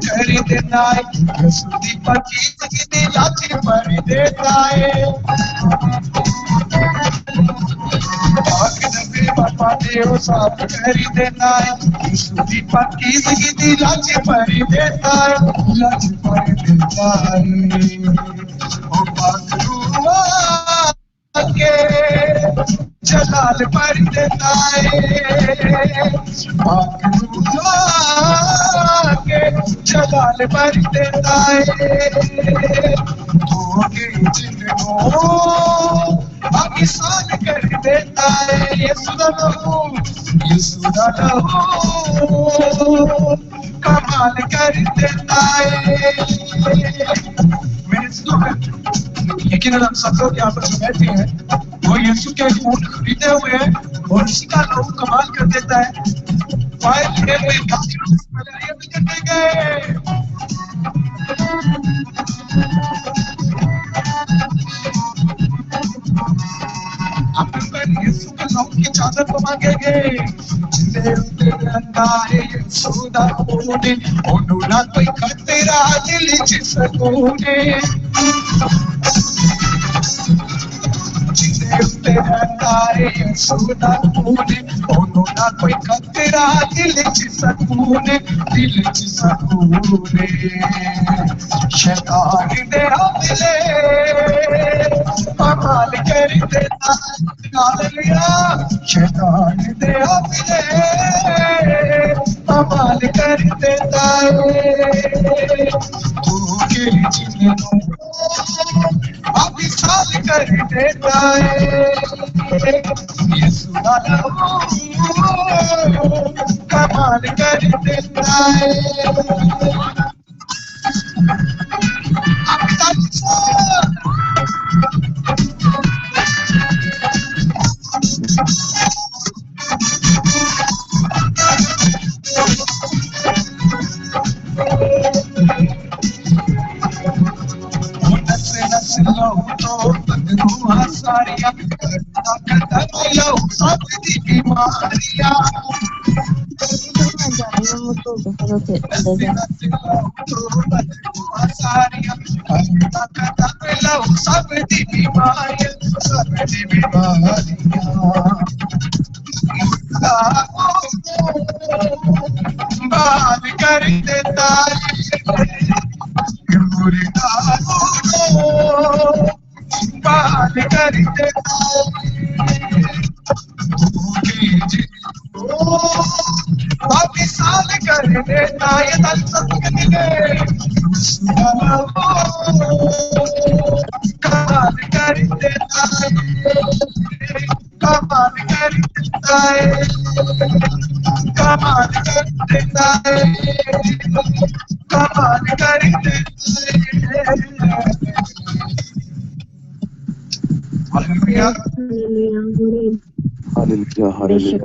कर देता है, यीशु दी पकीज की दिलाची भर देता है। पाक नबी बापा देव साफ कर देता है, यीशु दी पकीज की दिलाची भर देता है, लाच भर देता है। ओ पाक रूह के जलाल भर देता है, पाक रूह के जलाल भर देता है। धोखे जिनको पाकिस्तान कर देता है, यीशु दा लहू कमाल कर देता है। मेरे यकीन हम सब लोग यहाँ पर जो बैठे हैं वो यीशु के खून खरीदे हुए हैं और उसी का लहू कमाल कर देता है। गए यीशु के लहू की चादर को मांगेंगे, अंगारे यीशुदा खूने ओनूना कोई खतरा दिल जिस खूने जिंदे अंगारे यीशुदा खूने ओनूना कोई खतरा दिल जिस खूने दिल जिस खूने शैतान दे हमले कमाल कर देता हालेलुया, शैतान दे हमले कमाल कर देता है। तू के जिन्हों अभिशाल कर देता है, यीशु दा लहू कमाल कर देता है। सारिया सब दी बीमारियां सब दी बीमारियां बाल कर देता बाल कर देता साल कर देता ये दल कमाल कर देता कमाल कर देता है, कमाल कर देता है, कमाल कर देता है। हालेलुया हालेलुया हालेलुया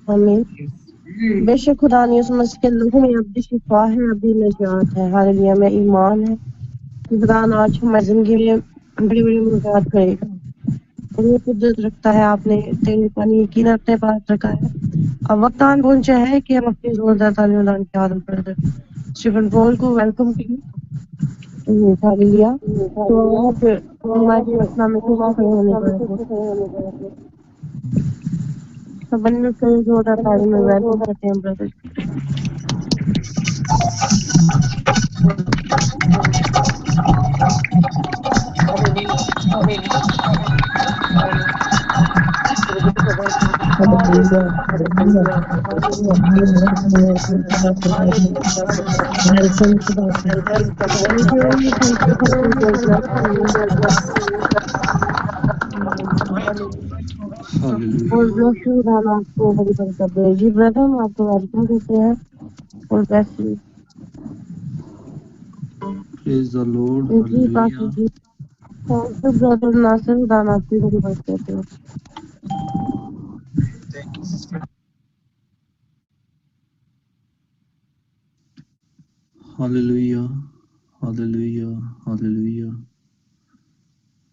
आमीन। बेशक खुदा ने उस मसीह के लहू में अब्दी शिफा है, अब्दी निजात है। हालेलुया में ईमान है कि खुदा आज हमारी जिंदगी में बड़ी बड़ी मुलाकात करेगा और वो कुदरत रखता है। आपने तेरे पानी यकीन अपने पास रखा है। अब वक्त आन पहुंचा है कि हम अपनी जोरदार तालियों की आदम कर दें। स्टीफन पॉल को वेलकम कीजिए। हालेलुया। तो आप हमारी रचना में खुदा खड़े होने पर सब बन में जोरदार ताली में वेलकम करते हैं ब्रदर। और आपको बड़ी बरकत दे जी ब्रदर, हम आपको वेलकम करते हैं और वैसे प्रेज द लॉर्ड जी पास जी ब्रदर नासिर खुदा आपकी बड़ी बरकत दे। Hallelujah hallelujah hallelujah.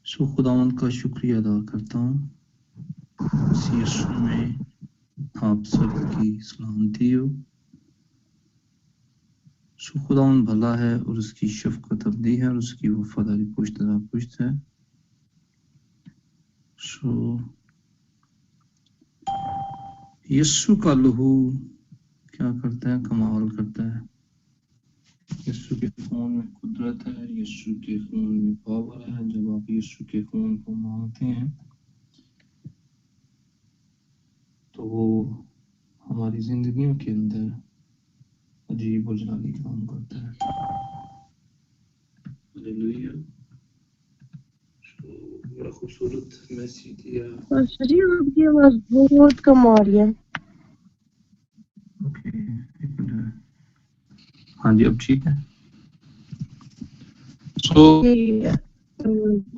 सो खुदावंद का शुक्रिया अदा करता हूँ मसीह यीशु में आप सबकी सलामती हो। सो खुदावंद भला है और उसकी शफकत अबदी है और उसकी वफादारी पुश्त है। सो यीशु का लहू क्या करता है, कमाल करता है। यीशु के खून में कुदरत है, यीशु के खून में पावर है। जब आप यीशु के खून को मांगते हैं तो वो हमारी जिंदगियों के अंदर अजीब और जलाली काम करता है। हालेलुया। बड़ा खूबसूरत मैसेज दिया। पास्टर जी आपकी आवाज बहुत कम आ रही है। ओके, एक मिनट। हाँ जी, अब ठीक है। सो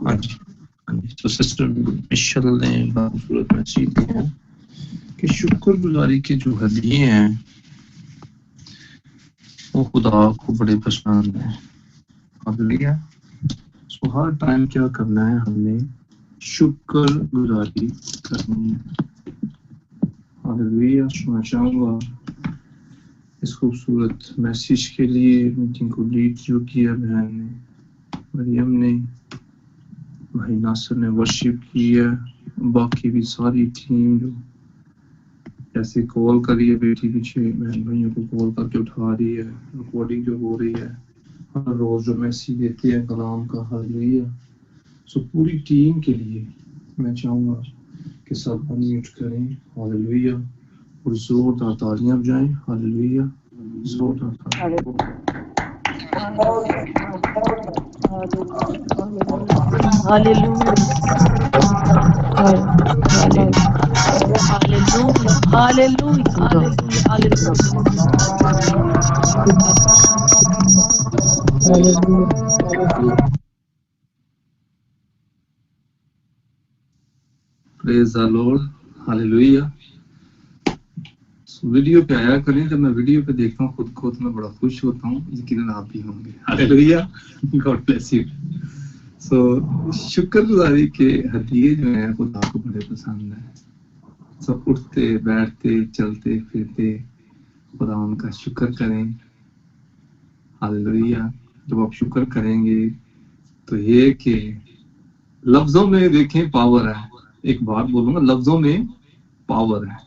हाँ जी, तो सिस्टर मिशेल ने बड़ा खूबसूरत मैसेज दिया कि शुक्रगुजारी के जो हदिये हैं वो खुदा को बड़े पसंद है। हालेलुया। सो हर टाइम क्या करना है, हमने शुक्रगुजारी करनी है। हालेलुया। मैं चाहूँगा इस खूबसूरत मैसेज के लिए मीटिंग को लीड जो किया बहन ने, मरियम ने, भाई नासिर ने वर्शिप की है, बाकी भी सारी टीम जो जैसे कॉल करी है, बेटी पीछे बहन भाइयों को कॉल करके उठा रही है, रिकॉर्डिंग जो हो रही है, हर रोज जो मैसेज देते हैं कलाम का। हालेलुया। सो पूरी टीम के लिए मैं चाहूँगा कि सब अनम्यूट करें। हालेलुया। और जोरदार तालियां बजाएं। हालेलुया। जोरदार तालियां। Praise the Lord. Hallelujah. Video पे आया करें। जब मैं वीडियो पे देखता हूँ खुद को तो मैं बड़ा खुश होता हूँ, यकीनन आप भी होंगे। Hallelujah. God bless you. So शुक्रगुजारी के हदिये जो हैं खुदा को बड़े पसंद है। सब उठते बैठते चलते फिरते खुदा उनका शुक्र करें। हालेलुया। जब आप शुक्र करेंगे तो ये कि लफ्जों में देखें पावर है। एक बात बोलूंगा, लफ्जों में पावर है।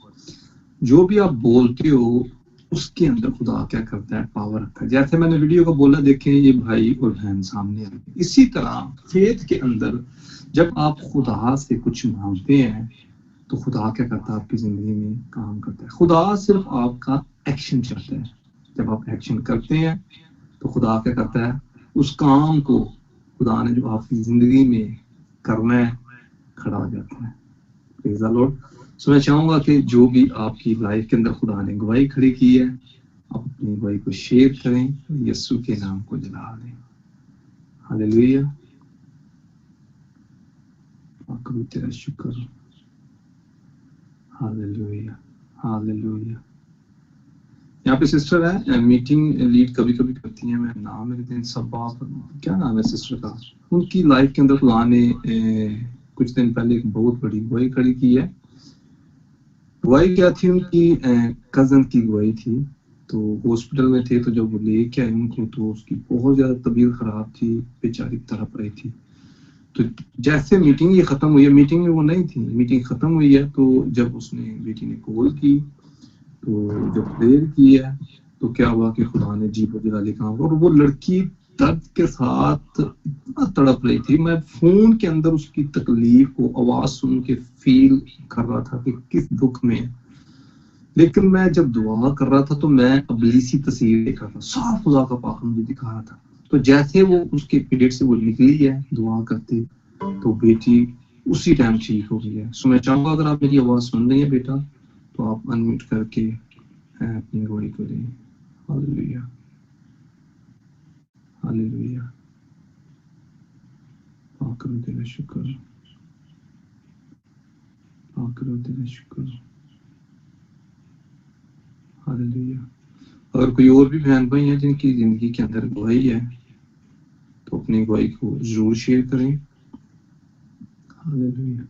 जो भी आप बोलते हो उसके अंदर खुदा क्या करता है, पावर रखता है। जैसे मैंने वीडियो को बोला, देखें ये भाई और बहन सामने आ गए। इसी तरह फेथ के अंदर जब आप खुदा से कुछ मांगते हैं तो खुदा क्या करता है, आपकी जिंदगी में काम करता है। खुदा सिर्फ आपका एक्शन चाहता है। जब आप एक्शन करते हैं तो खुदा क्या करता है, उस काम को खुदा ने जो आपकी जिंदगी में करना है खड़ा हो जाता है। Praise the Lord. सो मैं चाहूंगा कि जो भी आपकी लाइफ के अंदर खुदा ने गवाही खड़ी की है, आप अपनी गवाही को शेयर करें, यीशु के नाम को जला दें। हालेलुया। करो तेरा शुक्र। हालेलुया। हालेलुया। यहाँ पे सिस्टर है, मीटिंग लीड कभी कभी करती है। मैं नाम मेरे दिन सब क्या नाम है सिस्टर का, उनकी लाइफ के अंदर खुदा ने कुछ दिन पहले एक बहुत बड़ी गवाही खड़ी की है। गवाही क्या थी, उनकी कजन की गवाही थी। तो हॉस्पिटल में थे, तो जब वो लेके आए उनको तो उसकी बहुत ज्यादा तबीयत खराब थी, बेचारी तड़प रही थी। तो जैसे मीटिंग ये खत्म हुई है, मीटिंग में वो नहीं थी, मीटिंग खत्म हुई है, तो जब उसने बेटी ने कॉल की तो जब प्रेयर की है तो क्या हुआ कि खुदा ने जी जलाली काम, और वो लड़की दर्द के साथ इतना तड़प रही थी। मैं फोन के अंदर उसकी तकलीफ को आवाज सुन के फील कर रहा था कि किस दुख में है। लेकिन मैं जब दुआ कर रहा था तो मैं अबलीसी तस्वीर देख रहा था, साफ खुदा का पाक मुझे दिखा रहा था। तो जैसे वो उसके पीरियड से वो निकली है दुआ करते, तो बेटी उसी टाइम ठीक हो गई है। सो मैं चाहूंगा अगर आप मेरी आवाज सुन रही है बेटा, तो आप अनम्यूट करके अपनी गवाही करें। हालेलुया। हालेलुया। पाक करो तेरा शुक्र, पाक करो तेरा शुक्र। हालेलुया। अगर कोई और भी बहन भाई हैं जिनकी जिंदगी के अंदर गवाही है तो अपनी गवाही को जरूर शेयर करें। हालेलुया।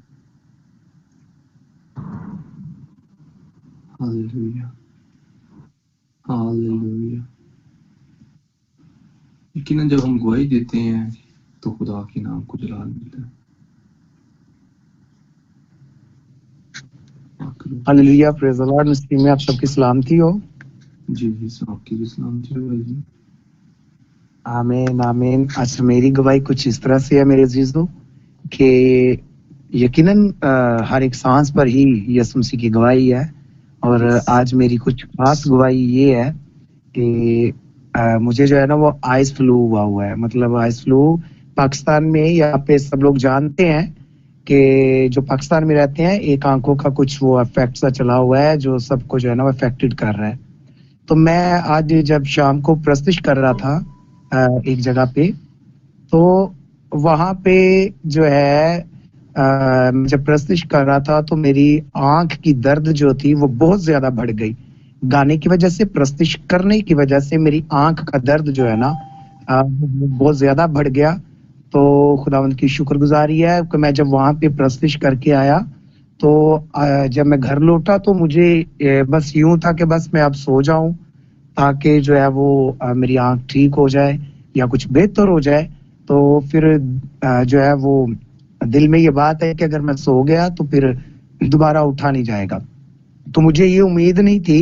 Hallelujah, hallelujah. यकीनन जब हम गवाही देते हैं तो खुदा के नाम को जलाल मिलता है। Hallelujah, praise the Lord. मसीह में आप सबकी सलामती हो। जी जी, आपकी भी सलामती हो भाई जी। आमीन आमीन। अच्छा, मेरी गवाही कुछ इस तरह से है मेरे अजीजों कि यकीनन हर एक सांस पर ही यीशु मसीह की गवाही है। और आज मेरी कुछ खास गवाही ये है कि मुझे जो है ना वो आइस फ्लू हुआ है। मतलब आइस फ्लू पाकिस्तान में यहाँ पे सब लोग जानते हैं कि जो पाकिस्तान में रहते हैं एक आंखों का कुछ वो इफेक्ट सा चला हुआ है जो सबको जो है ना वो अफेक्टेड कर रहा है। तो मैं आज जब शाम को प्रस्तुत कर रहा था एक जगह पे, तो वहां पे जो है जब प्रस्तुत कर रहा था तो मेरी आंख की दर्द जो थी वो बहुत ज्यादा बढ़ गई। गाने की वजह से, प्रस्तुत करने की वजह से मेरी आंख का दर्द जो है ना बहुत ज्यादा बढ़ गया। तो खुदावंद की शुक्रगुजारी है कि मैं जब वहां पे प्रस्तुत करके आया तो जब मैं घर लौटा तो मुझे बस यूं था कि बस मैं अब सो जाऊं ताकि जो है वो मेरी आंख ठीक हो जाए या कुछ बेहतर हो जाए। तो फिर जो है वो दिल में ये बात है कि अगर मैं सो गया तो फिर दोबारा उठा नहीं जाएगा। तो मुझे ये उम्मीद नहीं थी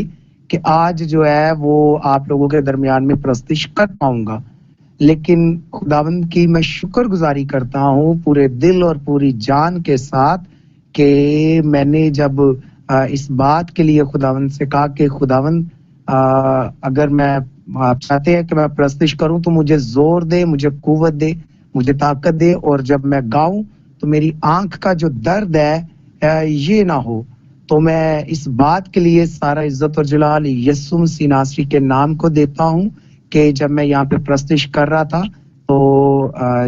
कि आज जो है वो आप लोगों के दरमियान में प्रस्तुत कर पाऊंगा, लेकिन खुदावंद की मैं शुक्रगुजारी करता हूँ पूरे दिल और पूरी जान के साथ कि मैंने जब इस बात के लिए खुदावंद से कहा कि खुदावंद अगर मैं आप चाहते हैं कि मैं प्रस्तुत करूं तो मुझे जोर दे, मुझे कुव्वत दे, मुझे ताकत दे, और जब मैं गाऊं तो मेरी आंख का जो दर्द है ये ना हो। तो मैं इस बात के लिए सारा इज्जत और जलाल यीशु मसीह नासरी के नाम को देता हूं कि जब मैं यहाँ पे प्रस्तुत कर रहा था तो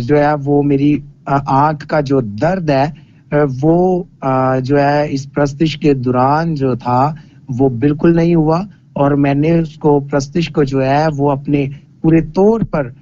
जो है वो मेरी आंख का जो दर्द है वो जो है इस प्रस्तुत के दौरान जो था वो बिल्कुल नहीं हुआ। और मैंने उसको प्रस्तुत को जो है वो अपने पूरे तौर पर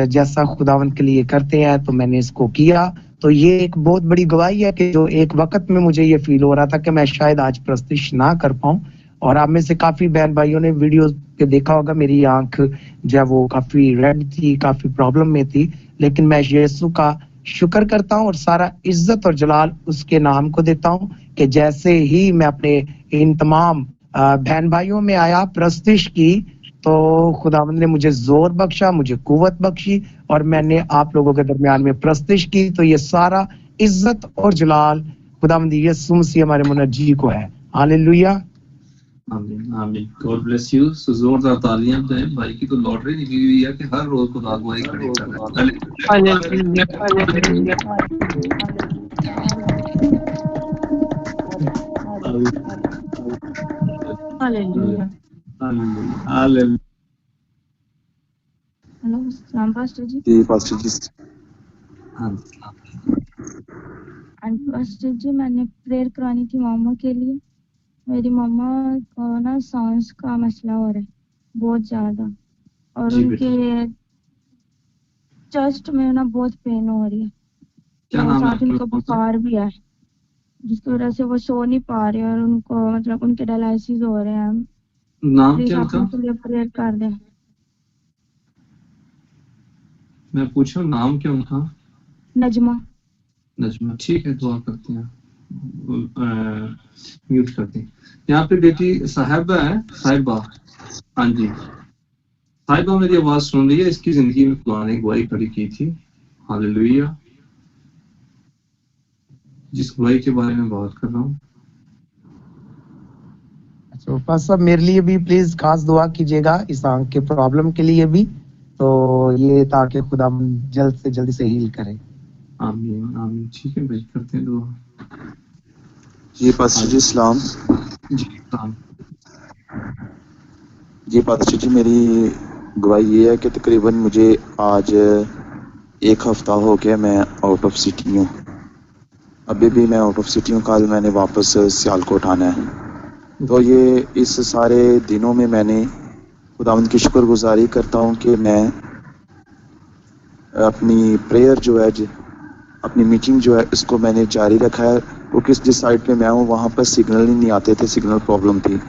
जैसा खुदावंद के लिए करते हैं तो मैंने इसको किया। तो ये एक बहुत बड़ी गवाही है कि जो एक वक्त में मुझे ये फील हो रहा था कि मैं शायद आज प्रस्तुत ना कर पाऊं, और आप में से काफी बहन भाइयों ने वीडियो पे देखा होगा मेरी आंख जो है वो काफी रेड थी, काफी प्रॉब्लम में थी, लेकिन मैं यीशु का शुक्र करता हूं और सारा इज्जत और जलाल उसके नाम को देता हूं कि जैसे ही मैं अपने इन तमाम बहन भाइयों में आया प्रस्तुत की तो खुदावंद ने मुझे जोर बख्शा, मुझे कुव्वत बख्शी और मैंने आप लोगों के दरमियान में प्रस्तुत की। तो ये सारा इज्जत और जलाल खुदावंद यीशु मसीह हमारे मुनज्जी को है। हालेलुया, आमीन आमीन। God bless you. सो जोरदार तालियां दें। भाई की तो लॉटरी निकली हुई है कि हर रोज को अगुवाई खड़ी कर रहा हालेलुया। है। हेलो, सलाम पास्टर जी। जी पास्टर जी। हाँ, एंड पास्टर जी, मैंने प्रेयर करानी थी मामा के लिए। मेरी मामा को ना सांस का मसला हो रहा है बहुत ज्यादा, और जी उनके चेस्ट में ना बहुत पेन हो रही है। क्या तो नाम है साथ उनको आपके? बुखार भी है जिसकी वजह से वो सो नहीं पा रहे और उनको मतलब उनके डायलिसिस हो रहे हैं। नाम प्लीज क्या आप उनका? उनके लिए प्रेयर कर दें। मैं पूछूं नाम क्या उनका? नजमा। नजमा, ठीक है, दुआ करते हैं। म्यूट करते हैं। यहाँ पे बेटी साहिबा है, साहिबा। हाँ जी, साहिबा मेरी आवाज सुन रही है? इसकी जिंदगी में खुदा ने गवाही खड़ी की थी। हालेलुया। जिस गवाही के बारे में बात कर रहा हूँ। तो पास साहब मेरे लिए भी प्लीज खास दुआ कीजिएगा इस आंख के प्रॉब्लम के लिए भी, तो ये ताकि खुदा जल्द से जल्दी से हील करे। आमीन आमीन। ठीक है भाई, करते हैं दुआ। जी पास्टर जी सलाम। जी सलाम। जी पास्टर जी, मेरी गवाही ये है कि तकरीबन मुझे आज एक हफ्ता हो गया मैं आउट ऑफ सिटी हूँ। अभी भी मैं आउट ऑफ सिटी हूँ। कल मैंने वापस सियालकोट आना है। तो ये इस सारे दिनों में मैंने खुदावंद की शुक्रगुजारी करता हूँ कि मैं अपनी प्रेयर जो है, अपनी मीटिंग जो है, इसको मैंने जारी रखा है। क्योंकि जिस साइड पे मैं हूँ वहाँ पर सिग्नल ही नहीं आते थे, सिग्नल प्रॉब्लम थी।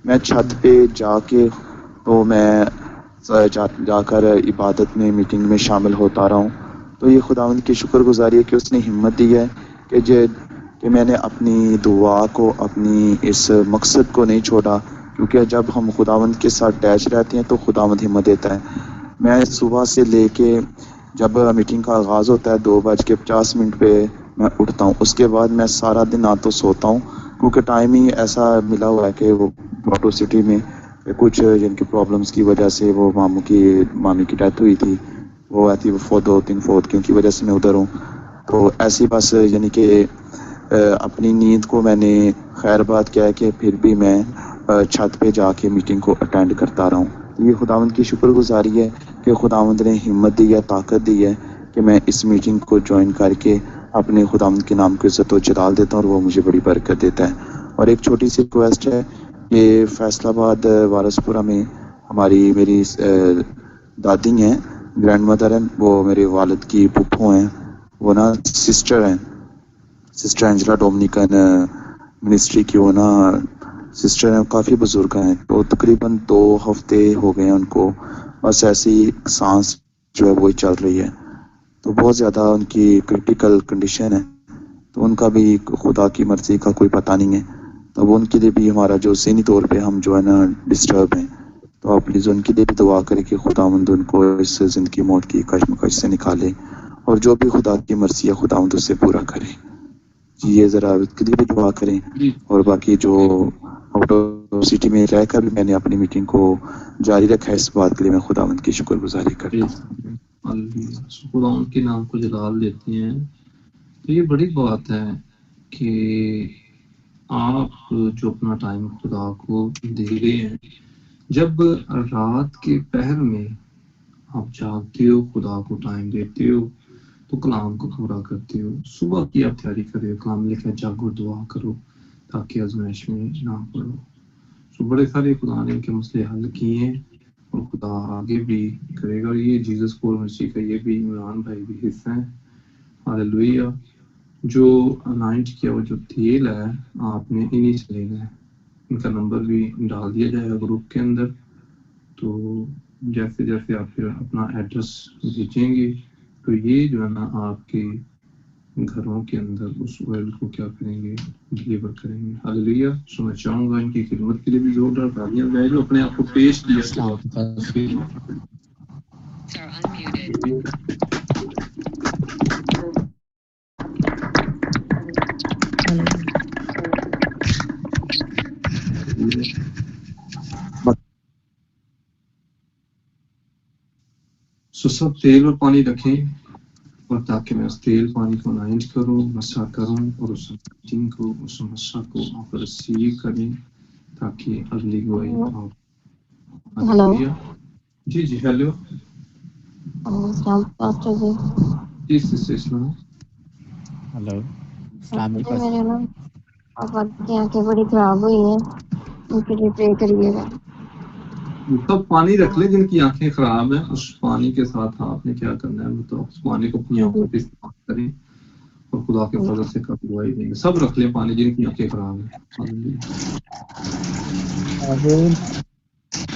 मैं छत पे जाके तो मैं जाकर इबादत में मीटिंग में शामिल होता रहा हूँ। तो ये खुदावंद की शुक्रगुजारी है कि उसने हिम्मत दी है कि मैंने अपनी दुआ को, अपनी इस मकसद को नहीं छोड़ा, क्योंकि जब हम खुदावंद के साथ अटैच रहते हैं तो खुदावंद हिम्मत देता है। मैं सुबह से लेके जब मीटिंग का आगाज़ होता है 2:50 पे मैं उठता हूँ। उसके बाद मैं सारा दिन ना तो सोता हूँ, क्योंकि टाइम ही ऐसा मिला हुआ है कि वो टोरंटो सिटी में कुछ जिनकी प्रॉब्लम्स की वजह से वो मामी की डेथ हुई थी, वो ऐसी 2-3 फौतगियों की वजह से मैं उधर हूँ। तो ऐसी बस यानी कि अपनी नींद को मैंने खैर बात किया है कि फिर भी मैं छत पे जाके मीटिंग को अटेंड करता रहा हूँ। तो ये खुदावंद की शुक्रगुजारी है कि खुदावंद ने हिम्मत दी है, ताकत दी है कि मैं इस मीटिंग को ज्वाइन करके अपने खुदावंद के नाम को इज्जत और जलाल देता हूँ, और वो मुझे बड़ी बरकत देता है। और एक छोटी सी रिक्वेस्ट है कि फैसलाबाद वारसपुरा में मेरी दादी हैं, ग्रैंड मदर हैं, वो मेरे वालिद की फूफो हैं, वो ना सिस्टर हैं, सिस्टर एंजेला डोमिनिकन मिनिस्ट्री की वो ना सिस्टर हैं, काफ़ी बुजुर्ग हैं। तो तकरीबन 2 हफ्ते हो गए हैं उनको, बस ऐसी सांस जो है वही चल रही है। तो बहुत ज़्यादा उनकी क्रिटिकल कंडीशन है, तो उनका भी खुदा की मर्जी का कोई पता नहीं है। तो वो उनके लिए भी हमारा जो ज़हनी तौर पे हम जो है ना डिस्टर्ब हैं, तो आप प्लीज़ उनके लिए भी दुआ करें कि खुदावंद उनको इस ज़िंदगी मौत की कशमकश से निकाले, और जो भी खुदा की मर्जी है खुदावंद उससे पूरा करे। जी, ये ज़रा उसके लिए भी दुआ करें। जी और बाकी जो आउट ऑफ सिटी में रहकर भी मैंने अपनी मीटिंग को जारी रखा है, इस बात के लिए मैं खुदावंद की शुक्रगुजारी करता हूँ। हालेलुया, खुदा उनके नाम को जलाल देते हैं। तो ये बड़ी बात है कि आप जो अपना टाइम खुदा को दे रहे हैं, जब रात के पहर में आप जागते हो, खुदा को टाइम देते हो, तो कलाम को पूरा करते हो। सुबह की आप तैयारी करो, कलाम लिखा जागो, दुआ करो ताकि आजमाइश में ना पड़ो। तो बड़े सारे खुदा ने इनके मसले हल किए हैं, और खुदा आगे भी करेगा। और ये जीसस कोर मसीह का ये भी इमरान भाई भी हिस्सा है। हालेलुया। जो अनाउंस किया वो जो तेल है, आपने इन्हीं से लेना है। इनका नंबर भी डाल दिया जाएगा ग्रुप के अंदर। तो जैसे जैसे आप फिर अपना एड्रेस भेजेंगे, तो ये जो है ना आपके घरों के अंदर उस ऑयल को क्या करेंगे, डिलीवर करेंगे। हालेलुया। सो मैं चाहूंगा इनकी खिदमत के लिए भी जोरदार तालियां बजाएं, जो अपने आप को पेश किया। सो सब तेल और पानी रखें, और ताकि मैं उस तेल पानी को अनाउंस करूं, मसा करूं, और उस मीटिंग को, उस मसा को आप रिसीव करें, ताकि अगली गवाही आप। हेलो। जी जी, हेलो पास्टर जी। जी सिस्टर इस्लाम। हेलो मेरे ना पापा की आंखें बड़ी खराब हुई हैं, उनके लिए प्रे करिएगा। तब पानी रख ले जिनकी आंखें खराब हैं, उस पानी के साथ आपने क्या करना है, तो उस पानी को अपनी आंखों पे इस्तेमाल करें, और खुदा के फजल से कब दुआई देंगे। सब रख ले पानी जिनकी आंखें खराब हैं। आमीन।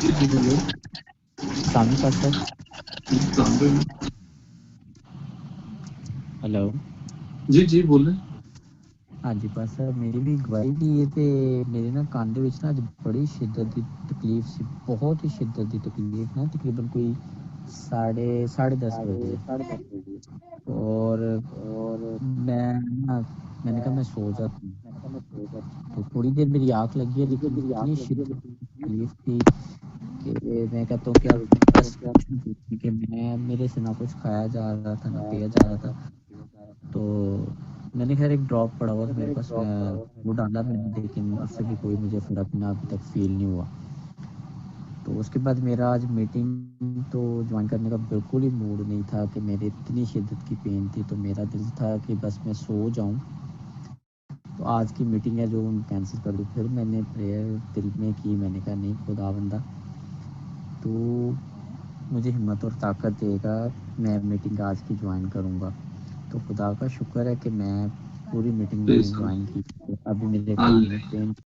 जी बोलिए। सामी पास्टर। हेलो। जी जी बोले। हाँ जी पास्टर, मेरी भी गवाही दी है ते मेरे ना कान दे विच ना अज बड़ी शिद्दत दी तकलीफ सी, बहुत ही शिद्दत दी तकलीफ ना, तकरीबन कोई 10:30 बजे। और मैंने कहा मैं सो जाता हूँ। तो थोड़ी देर मेरी आँख लगी है, लेकिन इतनी शिद्दत तकलीफ थी कि मैं कहता हूँ कि अब बस कि मेरे से ना कुछ खाया जा रहा था, ना पिया जा रहा था। तो मैंने खैर एक ड्रॉप पड़ा हुआ था मेरे पास, वो डाला मैंने, लेकिन उससे भी कोई मुझे फ़र्क ना अभी तक फ़ील नहीं हुआ। तो उसके बाद मेरा आज मीटिंग तो ज्वाइन करने का बिल्कुल ही मूड नहीं था कि मेरी इतनी शिद्दत की पेन थी, तो मेरा दिल था कि बस मैं सो जाऊँ। तो आज की मीटिंग है जो कैंसिल कर दूँ। फिर मैंने प्रेयर दिल में की, मैंने कहा नहीं खुदावंदा तो मुझे हिम्मत और ताकत देगा, मैं मीटिंग आज की ज्वाइन करूँगा। तो खुदा का शुक्र है कि मैं पूरी मीटिंग मैंने ज्वाइन की। अभी मेरे कान में पेन